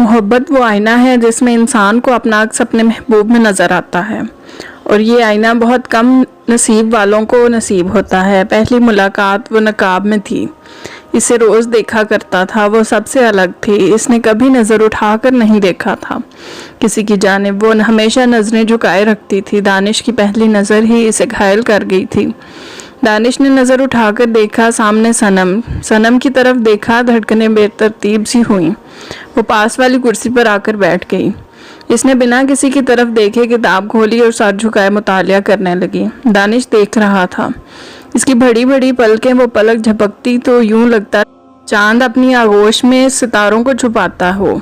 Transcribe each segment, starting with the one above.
मोहब्बत वो आईना है जिसमें इंसान को अपना अक्स अपने महबूब में नज़र आता है, और ये आईना बहुत कम नसीब वालों को नसीब होता है। पहली मुलाकात वो नकाब में थी, इसे रोज़ देखा करता था, वो सबसे अलग थी, इसने कभी नज़र उठाकर नहीं देखा था किसी की जानिब, वो हमेशा नज़रें झुकाए रखती थी। दानिश की पहली नज़र ही इसे घायल कर गई थी। दानिश ने नज़र उठाकर देखा, सामने सनम की तरफ देखा, धड़कनें बेतरतीब सी हुईं। वो पास वाली कुर्सी पर आकर बैठ गई। इसने बिना किसी की तरफ देखे किताब खोली और सर झुकाए मुतालिया करने लगी। दानिश देख रहा था, इसकी बड़ी बड़ी पलकें, वो पलक झपकती तो यूं लगता चांद अपनी आगोश में सितारों को छुपाता हो।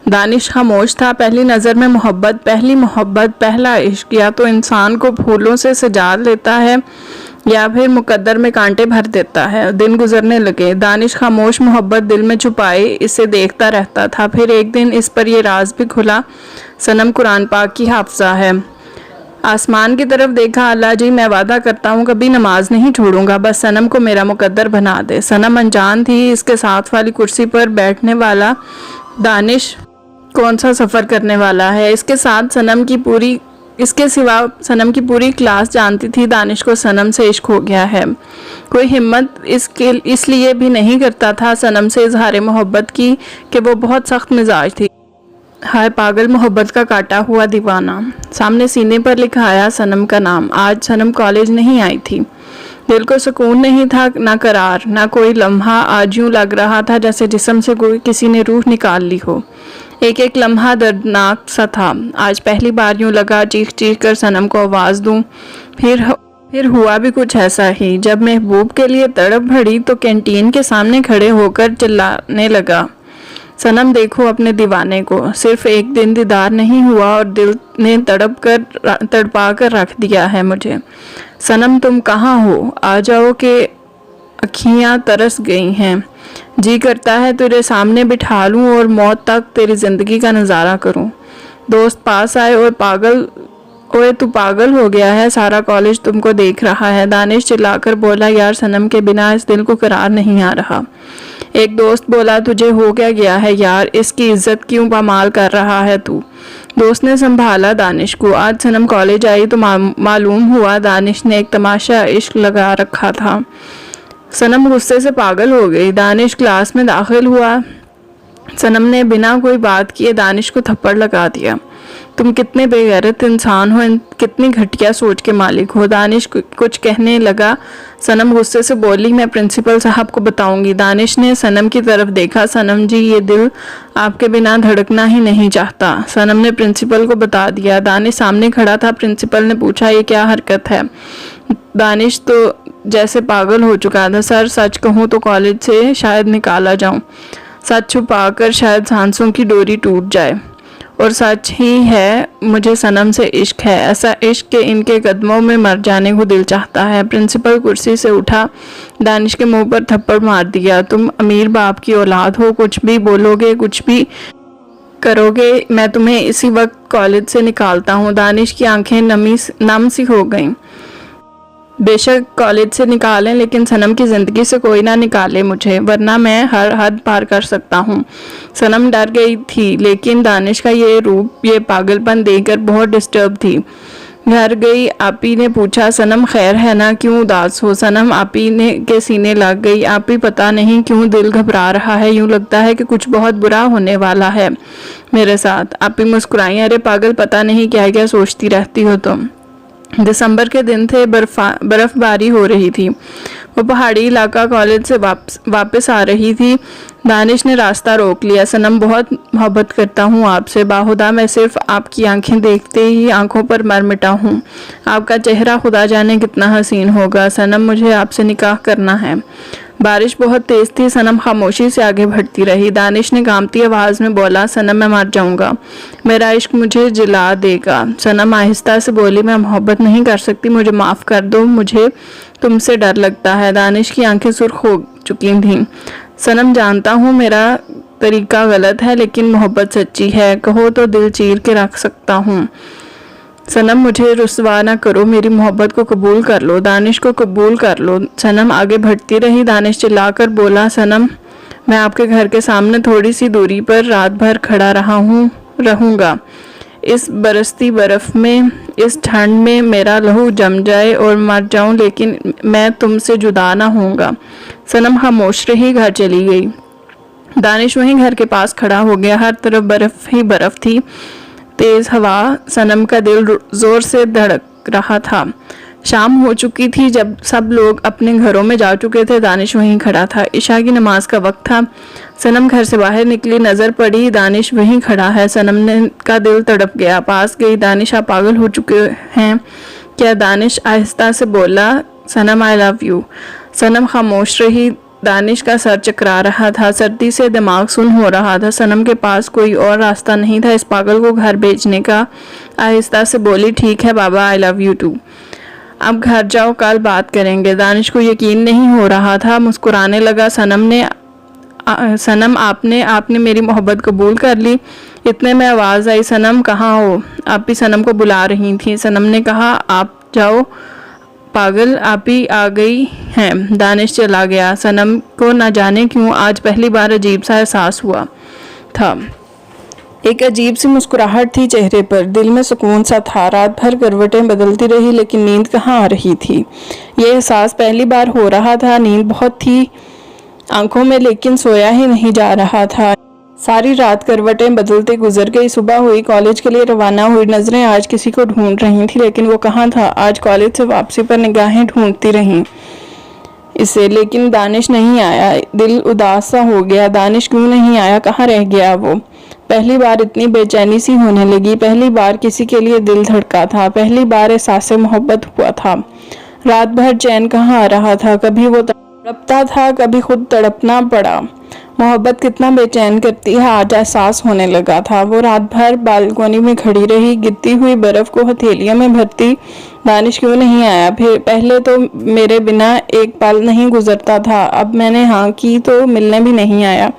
दानिश खामोश था। पहली नज़र में मोहब्बत, पहली मोहब्बत, पहला इश्क या तो इंसान को फूलों से सजा लेता है या फिर मुकद्दर में कांटे भर देता है। दिन गुजरने लगे। दानिश खामोश मोहब्बत दिल में छुपाए इसे देखता रहता था। फिर एक दिन इस पर यह राज भी खुला, सनम कुरान पाक की हाफिज़ा है। आसमान की तरफ देखा, अल्लाह जी मैं वादा करता हूँ कभी नमाज नहीं छोड़ूंगा, बस सनम को मेरा मुकद्दर बना दे। सनम अनजान थी, इसके साथ वाली कुर्सी पर बैठने वाला दानिश कौन सा सफ़र करने वाला है। इसके सिवा सनम की पूरी क्लास जानती थी दानिश को सनम से इश्क हो गया है। कोई हिम्मत इसलिए भी नहीं करता था सनम से इजहार मोहब्बत की कि वो बहुत सख्त मिजाज थी। हाय पागल मोहब्बत का काटा हुआ दीवाना। सामने सीने पर लिखा आया सनम का नाम। आज सनम कॉलेज नहीं आई थी। दिल को सुकून नहीं था, ना करार, ना कोई लम्हा। आज यूँ लग रहा था जैसे जिस्म से किसी ने रूह निकाल ली हो। एक एक लम्हा दर्दनाक सा था। आज पहली बार यूँ लगा चीख चीख कर सनम को आवाज़ दूँ। फिर हुआ भी कुछ ऐसा ही। जब महबूब के लिए तड़प भरी तो कैंटीन के सामने खड़े होकर चिल्लाने लगा, सनम देखो अपने दीवाने को, सिर्फ एक दिन दीदार नहीं हुआ और दिल ने तड़पा कर रख दिया है मुझे। सनम तुम कहाँ हो, आ जाओ कि अखियाँ तरस गई हैं। जी करता है तेरे सामने बिठा लूँ और मौत तक तेरी ज़िंदगी का नज़ारा करूँ। दोस्त पास आए और ओए तू पागल हो गया है, सारा कॉलेज तुमको देख रहा है। दानिश चिल्लाकर बोला, यार सनम के बिना इस दिल को करार नहीं आ रहा। एक दोस्त बोला, तुझे हो क्या गया है यार, इसकी इज्जत क्यों पामाल कर रहा है तू। दोस्त ने संभाला दानिश को। आज सनम कॉलेज आई तो मालूम हुआ दानिश ने एक तमाशा इश्क लगा रखा था। सनम गुस्से से पागल हो गई। दानिश क्लास में दाखिल हुआ। सनम ने बिना कोई बात किए दानिश को थप्पड़ लगा दिया। तुम कितने बेगैरत इंसान हो, कितनी घटिया सोच के मालिक हो। दानिश कुछ कहने लगा। सनम गुस्से से बोली, मैं प्रिंसिपल साहब को बताऊंगी। दानिश ने सनम की तरफ देखा। सनम जी ये दिल आपके बिना धड़कना ही नहीं चाहता। सनम ने प्रिंसिपल को बता दिया। दानिश सामने खड़ा था। प्रिंसिपल ने पूछा, ये क्या हरकत है। दानिश तो जैसे पागल हो चुका था। सर सच कहूँ तो कॉलेज से शायद निकाला जाऊँ। सच छुपाकर शायद सांसों की डोरी टूट जाए। और सच ही है, मुझे सनम से इश्क है, ऐसा इश्क के इनके कदमों में मर जाने को दिल चाहता है। प्रिंसिपल कुर्सी से उठा, दानिश के मुंह पर थप्पड़ मार दिया। तुम अमीर बाप की औलाद हो, कुछ भी बोलोगे, कुछ भी करोगे, मैं तुम्हें इसी वक्त कॉलेज से निकालता हूँ। दानिश की आंखें नम सी हो गईं। बेशक कॉलेज से निकालें, लेकिन सनम की ज़िंदगी से कोई ना निकाले मुझे, वरना मैं हर हद पार कर सकता हूँ। सनम डर गई थी, लेकिन दानिश का ये रूप, ये पागलपन देखकर बहुत डिस्टर्ब थी। घर गई। आपी ने पूछा, सनम खैर है ना, क्यों उदास हो। सनम आपी के सीने लग गई। आपी पता नहीं क्यों दिल घबरा रहा है, यूँ लगता है कि कुछ बहुत बुरा होने वाला है मेरे साथ। आपी मुस्कुराई। अरे पागल, पता नहीं क्या क्या सोचती रहती हो तुम। दिसंबर के दिन थे, बर्फबारी हो रही थी। वो पहाड़ी इलाका कॉलेज से वापस आ रही थी। दानिश ने रास्ता रोक लिया। सनम बहुत मोहब्बत करता हूँ आपसे, बाहुदा मैं सिर्फ आपकी आंखें देखते ही आंखों पर मर मिटा हूँ। आपका चेहरा खुदा जाने कितना हसीन होगा। सनम मुझे आपसे निकाह करना है। बारिश बहुत तेज थी। सनम खामोशी से आगे बढ़ती रही। दानिश ने कांपती आवाज़ में बोला, सनम मैं मर जाऊंगा, मेरा इश्क मुझे जिला देगा। सनम आहिस्ता से बोली, मैं मोहब्बत नहीं कर सकती, मुझे माफ़ कर दो, मुझे तुमसे डर लगता है। दानिश की आंखें सुर्ख हो चुकी थीं। सनम जानता हूँ मेरा तरीका गलत है, लेकिन मोहब्बत सच्ची है, कहो तो दिल चीर के रख सकता हूँ। सनम मुझे रुस्वा ना करो, मेरी मोहब्बत को कबूल कर लो, दानिश को कबूल कर लो। सनम आगे बढ़ती रही। दानिश चिल्लाकर बोला, सनम मैं आपके घर के सामने थोड़ी सी दूरी पर रात भर खड़ा रहूँगा। इस बरसती बर्फ़ में, इस ठंड में मेरा लहू जम जाए और मर जाऊं, लेकिन मैं तुमसे जुदा ना होऊंगा। सनम खामोश रही, घर चली गई। दानिश वहीं घर के पास खड़ा हो गया। हर तरफ बर्फ़ ही बर्फ़ थी। तेज़ हवा, सनम का दिल ज़ोर से धड़क रहा था। शाम हो चुकी थी। जब सब लोग अपने घरों में जा चुके थे, दानिश वहीं खड़ा था। इशा की नमाज का वक्त था। सनम घर से बाहर निकली, नज़र पड़ी दानिश वहीं खड़ा है। सनम का दिल तड़प गया। पास गई। दानिश, आप पागल हो चुके हैं क्या? दानिश आहिस्ता से बोला, सनम आई लव यू। सनम खामोश रही। दानिश का सर चकरा रहा था। सर्दी से दिमाग सुन हो रहा था। सनम के पास कोई और रास्ता नहीं था इस पागल को घर भेजने का। आहिस्ता से बोली, ठीक है बाबा, आई लव यू टू। अब घर जाओ, कल बात करेंगे। दानिश को यकीन नहीं हो रहा था। मुस्कुराने लगा। सनम आपने मेरी मोहब्बत कबूल कर ली। इतने में आवाज़ आई, सनम कहाँ हो? आप भी सनम को बुला रही थी। सनम ने कहा, आप जाओ पागल, आप ही आ गई हैं। दानिश चला गया। सनम को न जाने क्यों आज पहली बार अजीब सा एहसास हुआ था। एक अजीब सी मुस्कुराहट थी चेहरे पर। दिल में सुकून सा था। रात भर करवटें बदलती रही, लेकिन नींद कहाँ आ रही थी। ये एहसास पहली बार हो रहा था। नींद बहुत थी आंखों में, लेकिन सोया ही नहीं जा रहा था। सारी रात करवटें बदलते गुजर गई। सुबह हुई, कॉलेज के लिए रवाना हुई। नजरें आज किसी को ढूंढ रही थी, लेकिन वो कहाँ था। आज कॉलेज से वापसी पर निगाहें ढूंढती रहीं इसे, लेकिन दानिश नहीं आया। दिल उदास सा हो गया। दानिश क्यों नहीं आया? कहाँ रह गया वो? पहली बार इतनी बेचैनी सी होने लगी। पहली बार किसी के लिए दिल धड़का था। पहली बार एहसास मोहब्बत हुआ था। रात भर चैन कहाँ आ रहा था। कभी वो तड़पता था, कभी खुद तड़पना पड़ा। मोहब्बत कितना बेचैन करती है, आज एहसास होने लगा था। वो रात भर बालकोनी में खड़ी रही, गिरती हुई बर्फ को हथेलियों में भरती। दानिश क्यों नहीं आया? फिर पहले तो मेरे बिना एक पल नहीं गुजरता था। अब मैंने हाँ की तो मिलने भी नहीं आया।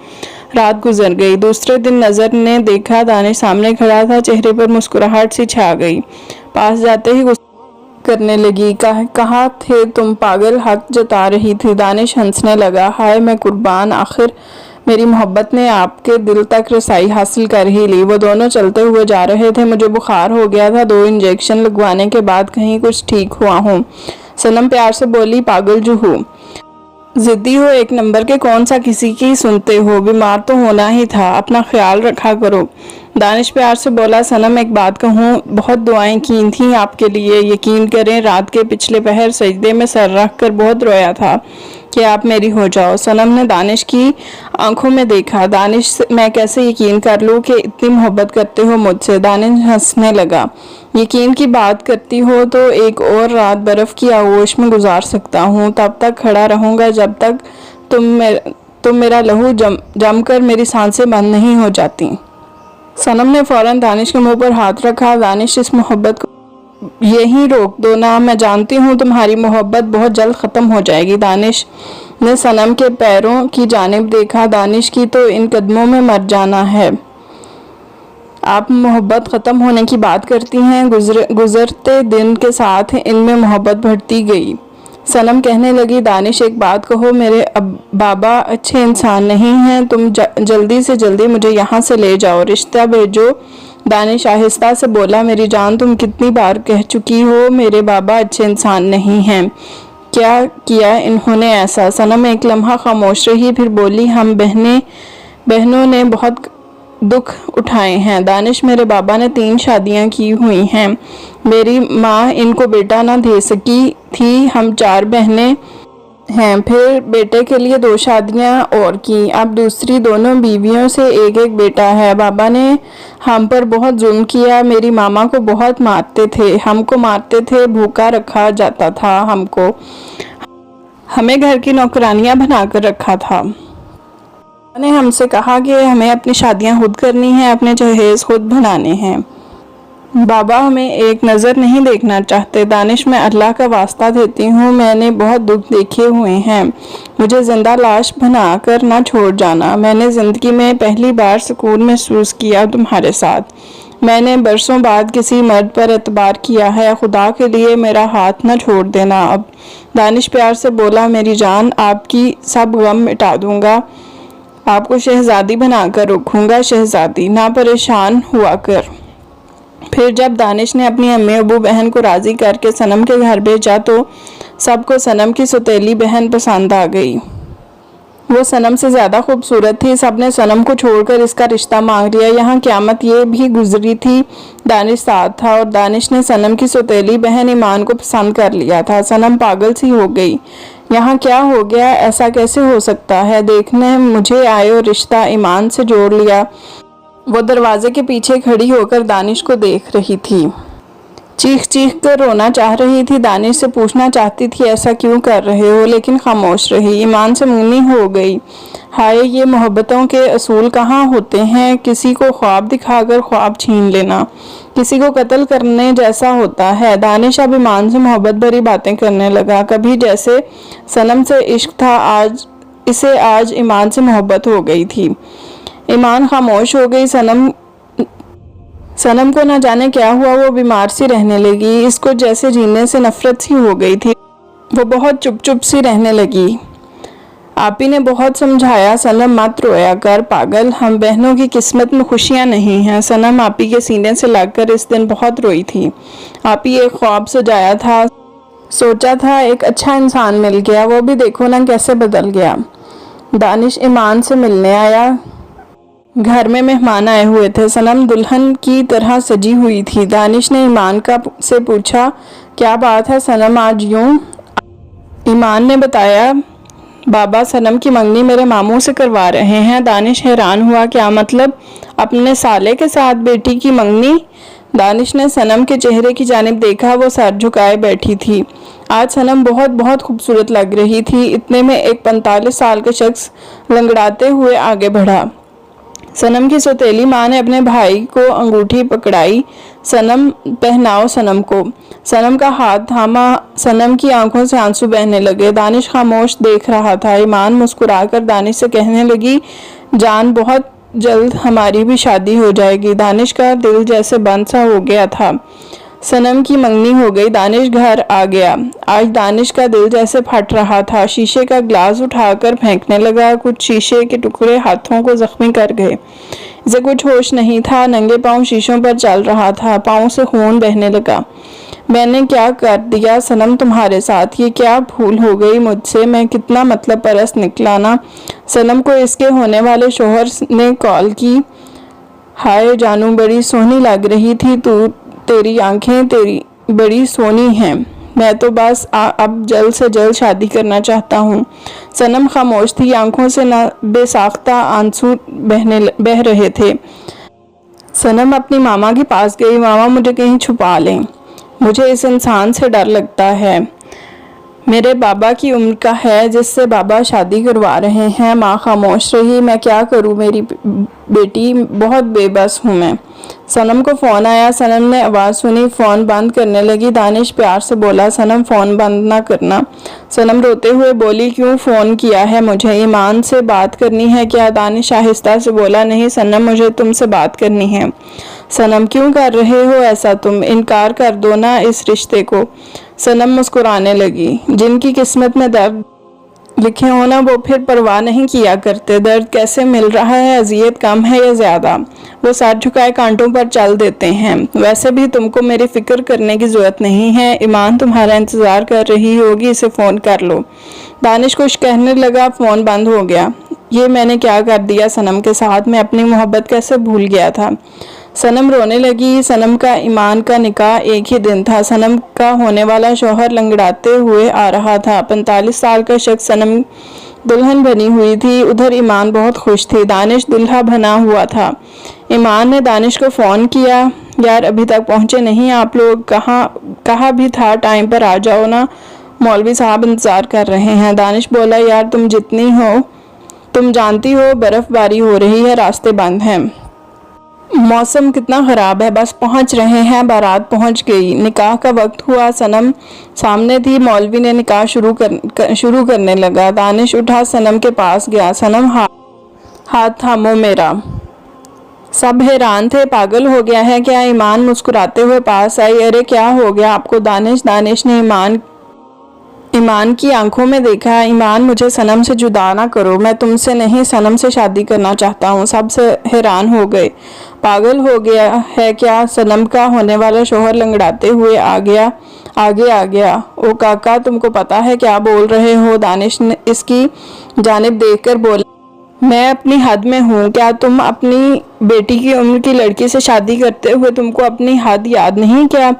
रात गुजर गई। दूसरे दिन नजर ने देखा, दानिश सामने खड़ा था। चेहरे पर मुस्कुराहट सी छा गई। पास जाते ही गुस्सा करने लगी। कहाँ थे तुम पागल? हक जता रही थी। दानिश हंसने लगा। हाय मैं कुर्बान, आखिर मेरी मोहब्बत ने आपके दिल तक रसाई हासिल कर ही ली। वो दोनों चलते हुए जा रहे थे। मुझे बुखार हो गया था। 2 इंजेक्शन लगवाने के बाद कहीं कुछ ठीक हुआ हूँ। सनम प्यार से बोली, पागल जुहू, जिद्दी हो एक नंबर के, कौन सा किसी की सुनते हो? बीमार तो होना ही था, अपना ख्याल रखा करो। दानिश प्यार से बोला, सनम एक बात कहूँ, बहुत दुआएं की थी आपके लिए। यकीन करें रात के पिछले पहर सजदे में सर रख कर बहुत रोया था कि आप मेरी हो जाओ। सनम ने दानिश की आंखों में देखा। दानिश, मैं कैसे यकीन कर लूँ कि इतनी मोहब्बत करते हो मुझसे? दानिश हंसने लगा। यकीन की बात करती हो तो एक और रात बर्फ़ की आगोश में गुजार सकता हूँ। तब तक खड़ा रहूँगा जब तक तुम मेरा लहू जमकर मेरी सांसें बंद नहीं हो जाती। सनम ने फौरन दानिश के मुंह पर हाथ रखा। दानिश, इस मोहब्बत को यहीं रोक दो ना। मैं जानती हूँ तुम्हारी मोहब्बत बहुत जल्द ख़त्म हो जाएगी। दानिश ने सनम के पैरों की जानिब देखा। दानिश की तो इन कदमों में मर जाना है। आप मोहब्बत ख़त्म होने की बात करती हैं। गुजरते दिन के साथ इनमें मोहब्बत बढ़ती गई। सनम कहने लगी, दानिश एक बात कहो, मेरे बाबा अच्छे इंसान नहीं हैं। तुम जल्दी से जल्दी मुझे यहाँ से ले जाओ, रिश्ता भेजो। दानिश आहिस्ता से बोला, मेरी जान, तुम कितनी बार कह चुकी हो मेरे बाबा अच्छे इंसान नहीं हैं। क्या किया इन्होंने ऐसा? सनम एक लम्हा खामोश रही, फिर बोली, हम बहनों ने बहुत दुख उठाए हैं। दानिश, मेरे बाबा ने 3 शादियां की हुई हैं। मेरी माँ इनको बेटा ना दे सकी थी। हम 4 बहनें हैं। फिर बेटे के लिए 2 शादियां और की। अब दूसरी दोनों बीवियों से एक एक बेटा है। बाबा ने हम पर बहुत जुल्म किया। मेरी मामा को बहुत मारते थे, हमको मारते थे, भूखा रखा जाता था हमको। हमें घर की नौकरानियां बनाकर रखा था। ने हमसे कहा कि हमें अपनी शादियां खुद करनी हैं, अपने जहेज खुद बनाने हैं। बाबा हमें एक नज़र नहीं देखना चाहते। दानिश, मैं अल्लाह का वास्ता देती हूँ, मैंने बहुत दुख देखे हुए हैं। मुझे जिंदा लाश बनाकर ना छोड़ जाना। मैंने ज़िंदगी में पहली बार सुकून महसूस किया तुम्हारे साथ। मैंने बरसों बाद किसी मर्द पर एतबार किया है। खुदा के लिए मेरा हाथ न छोड़ देना अब। दानिश प्यार से बोला, मेरी जान, आपकी सब गम मिटा दूंगा। आपको शहजादी बनाकर रखूँगा। शहजादी, ना परेशान हुआ कर। फिर जब दानिश ने अपनी अम्मी अबू बहन को राज़ी करके सनम के घर भेजा तो सबको सनम की सौतेली बहन पसंद आ गई। वो सनम से ज़्यादा खूबसूरत थी। सब ने सनम को छोड़कर इसका रिश्ता मांग लिया। यहाँ क़यामत ये भी गुजरी थी, दानिश साथ था और दानिश ने सनम की सौतेली बहन ईमान को पसंद कर लिया था। सनम पागल सी हो गई। यहाँ क्या हो गया? ऐसा कैसे हो सकता है? देखने मुझे आए और रिश्ता ईमान से जोड़ लिया। वो दरवाजे के पीछे खड़ी होकर दानिश को देख रही थी। चीख चीख कर रोना चाह रही थी। दानिश से पूछना चाहती थी ऐसा क्यों कर रहे हो, लेकिन खामोश रही। ईमान से मुंनी हो गई। हाय, ये मोहब्बतों के असूल कहाँ होते हैं? किसी को ख्वाब दिखाकर ख्वाब छीन लेना किसी को कत्ल करने जैसा होता है। दानिश अब ईमान से मोहब्बत भरी बातें करने लगा। कभी जैसे सनम से इश्क था, आज ईमान से मोहब्बत हो गई थी। ईमान खामोश हो गई। सनम को न जाने क्या हुआ, वो बीमार सी रहने लगी। इसको जैसे जीने से नफरत सी हो गई थी। वो बहुत चुप चुप सी रहने लगी। आपी ने बहुत समझाया, सनम मत रोया कर पागल, हम बहनों की किस्मत में खुशियां नहीं हैं। सनम आपी के सीने से लगकर इस दिन बहुत रोई थी। आपी एक ख्वाब सजाया था, सोचा था एक अच्छा इंसान मिल गया, वो भी देखो ना कैसे बदल गया। दानिश ईमान से मिलने आया। घर में मेहमान आए हुए थे। सनम दुल्हन की तरह सजी हुई थी। दानिश ने ईमान से पूछा, क्या बात है सनम आज यूं? ईमान ने बताया, बाबा सनम की मंगनी मेरे मामू से करवा रहे हैं। दानिश हैरान हुआ, क्या मतलब? अपने साले के साथ बेटी की मंगनी? दानिश ने सनम के चेहरे की जानिब देखा। वो सर झुकाए बैठी थी। आज सनम बहुत बहुत खूबसूरत लग रही थी। इतने में एक 45 साल का शख्स लंगड़ाते हुए आगे बढ़ा। सनम की सौतेली माँ ने अपने भाई को अंगूठी पकड़ाई। सनम, पहनाओ सनम को। सनम का हाथ थामा। सनम की आंखों से आंसू बहने लगे। दानिश खामोश देख रहा था। ईमान मुस्कुराकर दानिश से कहने लगी, जान बहुत जल्द हमारी भी शादी हो जाएगी। दानिश का दिल जैसे बंद सा हो गया था। सनम की मंगनी हो गई। दानिश घर आ गया। आज दानिश का दिल जैसे फट रहा था। शीशे का ग्लास उठाकर फेंकने लगा। कुछ शीशे के टुकड़े हाथों को जख्मी कर गए। इसे कुछ होश नहीं था। नंगे पांव शीशों पर चल रहा था। पांव से खून बहने लगा। मैंने क्या कर दिया सनम तुम्हारे साथ? ये क्या भूल हो गई मुझसे? मैं कितना मतलब परस्त निकला ना। सनम को इसके होने वाले शोहर ने कॉल की। हाय जानू, बड़ी सोहनी लग रही थी तू। तेरी आंखें तेरी बड़ी सोनी हैं। मैं तो बस अब जल्द से जल्द शादी करना चाहता हूँ। सनम खामोश थी। आंखों से न बेसाख्ता आंसू बह रहे थे। सनम अपनी मामा के पास गई। मामा, मुझे कहीं छुपा लें, मुझे इस इंसान से डर लगता है। मेरे बाबा की उम्र का है जिससे बाबा शादी करवा रहे हैं। माँ खामोश रही। मैं क्या करूँ मेरी बेटी, बहुत बेबस हूँ मैं। सनम को फ़ोन आया। सनम ने आवाज़ सुनी, फ़ोन बंद करने लगी। दानिश प्यार से बोला, सनम फ़ोन बंद ना करना। सनम रोते हुए बोली, क्यों फ़ोन किया है मुझे? ईमान से बात करनी है क्या? दानिश आहिस्ता से बोला, नहीं सनम, मुझे तुमसे बात करनी है। सनम, क्यों कर रहे हो ऐसा? तुम इनकार कर दो ना इस रिश्ते को। सनम मुस्कुराने लगी। जिनकी किस्मत में दर्द लिखे हो ना, वो फिर परवाह नहीं किया करते। दर्द कैसे मिल रहा है, अजियत कम है या ज़्यादा, वो सर झुकाए कांटों पर चल देते हैं। वैसे भी तुमको मेरी फिक्र करने की ज़रूरत नहीं है। ईमान तुम्हारा इंतज़ार कर रही होगी, इसे फ़ोन कर लो। दानिश कुछ कहने लगा, फ़ोन बंद हो गया। ये मैंने क्या कर दिया सनम के साथ? मैं अपनी मोहब्बत कैसे भूल गया था? सनम रोने लगी। सनम का ईमान का निकाह एक ही दिन था। सनम का होने वाला शौहर लंगड़ाते हुए आ रहा था। 45 साल का शख्स सनम दुल्हन बनी हुई थी। उधर ईमान बहुत खुश थी। दानिश दुल्हा बना हुआ था। ईमान ने दानिश को फ़ोन किया, यार अभी तक पहुँचे नहीं आप लोग? कहा भी था टाइम पर आ जाओ ना, मौलवी साहब इंतज़ार कर रहे हैं। दानिश बोला, यार तुम जानती हो बर्फ़बारी हो रही है, रास्ते बंद हैं, मौसम कितना ख़राब है, बस पहुंच रहे हैं। बारात पहुंच गई। निकाह का वक्त हुआ। सनम सामने थी। मौलवी ने निकाह शुरू करने लगा। दानिश उठा, सनम के पास गया। सनम, हाथ थामो मेरा। सब हैरान थे, पागल हो गया है क्या? ईमान मुस्कुराते हुए पास आई। अरे क्या हो गया आपको दानिश? दानिश ने ईमान ईमान की आंखों में देखा, ईमान मुझे सनम से जुदा ना करो, मैं तुमसे नहीं सनम से शादी करना चाहता हूँ। सबसे हैरान हो गए, पागल हो गया है क्या? सनम का होने वाला शोहर लंगड़ाते हुए आगे आ गया। ओ काका, तुमको पता है क्या बोल रहे हो? दानिश ने इसकी जानिब देखकर बोला, मैं अपनी हद में हूँ। क्या तुम अपनी बेटी की उम्र की लड़की से शादी करते हुए तुमको अपनी हद याद नहीं क्या?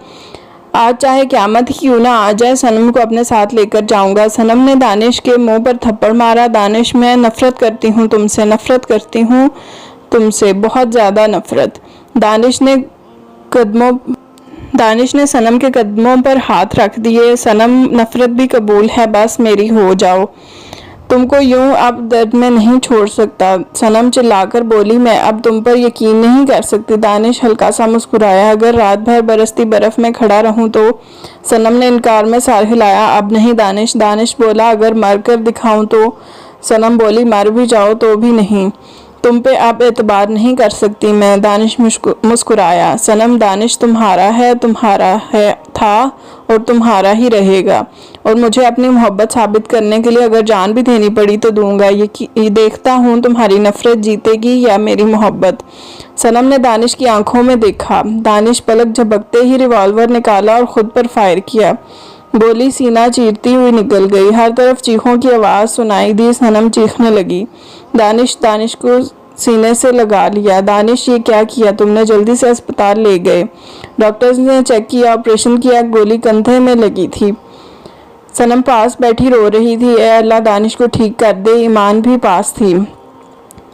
आज चाहे क़यामत ही क्यों ना आ जाए, सनम को अपने साथ लेकर जाऊंगा। सनम ने दानिश के मुंह पर थप्पड़ मारा। दानिश, मैं नफरत करती हूँ तुमसे, नफरत करती हूँ तुमसे, बहुत ज़्यादा नफरत। दानिश ने सनम के कदमों पर हाथ रख दिए। सनम, नफरत भी कबूल है, बस मेरी हो जाओ, तुमको यूं अब दर्द में नहीं छोड़ सकता। सनम चिल्लाकर बोली, मैं अब तुम पर यकीन नहीं कर सकती। दानिश हल्का सा मुस्कुराया, अगर रात भर बरसती बर्फ में खड़ा रहूं तो? सनम ने इनकार में सर हिलाया, अब नहीं दानिश। दानिश बोला, अगर मर कर दिखाऊं तो? सनम बोली, मर भी जाओ तो भी नहीं, तुम पे अब एतबार नहीं कर सकती मैं। दानिश मुस्कुराया। सनम, दानिश तुम्हारा है था और तुम्हारा ही रहेगा, और मुझे अपनी मोहब्बत साबित करने के लिए अगर जान भी देनी पड़ी तो दूंगा। ये देखता हूँ तुम्हारी नफरत जीतेगी या मेरी मोहब्बत। सनम ने दानिश की आंखों में देखा। दानिश पलक झपकते ही रिवॉल्वर निकाला और खुद पर फायर किया। गोली सीना चीरती हुई निकल गई। हर तरफ चीखों की आवाज़ सुनाई दी। सनम चीखने लगी। दानिश को सीने से लगा लिया। दानिश, ये क्या किया तुमने? जल्दी से अस्पताल ले गए। डॉक्टर्स ने चेक किया, ऑपरेशन किया, गोली कंधे में लगी थी। सनम पास बैठी रो रही थी, ए अल्लाह दानिश को ठीक कर दे। ईमान भी पास थी।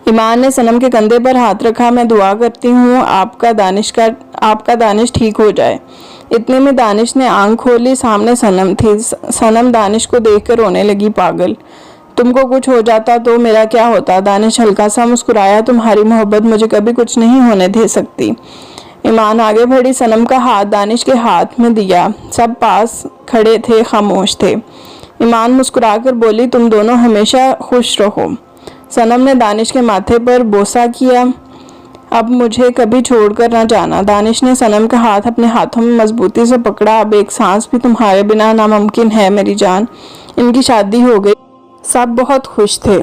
ईमान ने सनम के कंधे पर हाथ रखा, मैं दुआ करती हूँ आपका दानिश ठीक हो जाए। इतने में दानिश ने आंख खोली, सामने सनम थी। सनम दानिश को देखकर रोने लगी, पागल, तुमको कुछ हो जाता तो मेरा क्या होता? दानिश हल्का सा मुस्कुराया, तुम्हारी मोहब्बत मुझे कभी कुछ नहीं होने दे सकती। ईमान आगे बढ़ी, सनम का हाथ दानिश के हाथ में दिया। सब पास खड़े थे, खामोश थे। ईमान मुस्कुराकर बोली, तुम दोनों हमेशा खुश रहो। सनम ने दानिश के माथे पर बोसा किया, अब मुझे कभी छोड़कर न जाना। दानिश ने सनम का हाथ अपने हाथों में मजबूती से पकड़ा, अब एक सांस भी तुम्हारे बिना नामुमकिन है मेरी जान। इनकी शादी हो गई, सब बहुत खुश थे।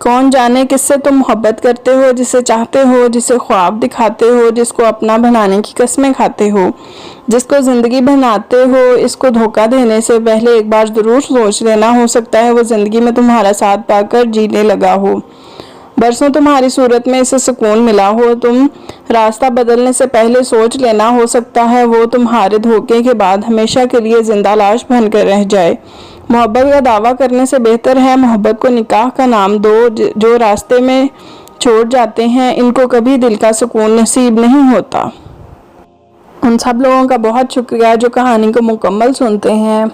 कौन जाने किससे तुम मोहब्बत करते हो, जिसे चाहते हो, जिसे ख्वाब दिखाते हो, जिसको अपना बनाने की कस्में खाते हो, जिसको ज़िंदगी बनाते हो। इसको धोखा देने से पहले एक बार ज़रूर सोच लेना, हो सकता है वो ज़िंदगी में तुम्हारा साथ पाकर जीने लगा हो। बरसों तुम्हारी सूरत में इसे सुकून मिला हो। तुम रास्ता बदलने से पहले सोच लेना, हो सकता है वो तुम्हारे धोखे के बाद हमेशा के लिए जिंदा लाश बनकर रह जाए। मोहब्बत का दावा करने से बेहतर है मोहब्बत को निकाह का नाम दो। जो रास्ते में छोड़ जाते हैं, इनको कभी दिल का सुकून नसीब नहीं होता। उन सब लोगों का बहुत शुक्रिया जो कहानी को मुकम्मल सुनते हैं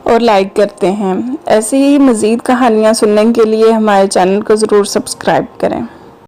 और लाइक करते हैं। ऐसी ही मज़ीद कहानियाँ सुनने के लिए हमारे चैनल को ज़रूर सब्सक्राइब करें।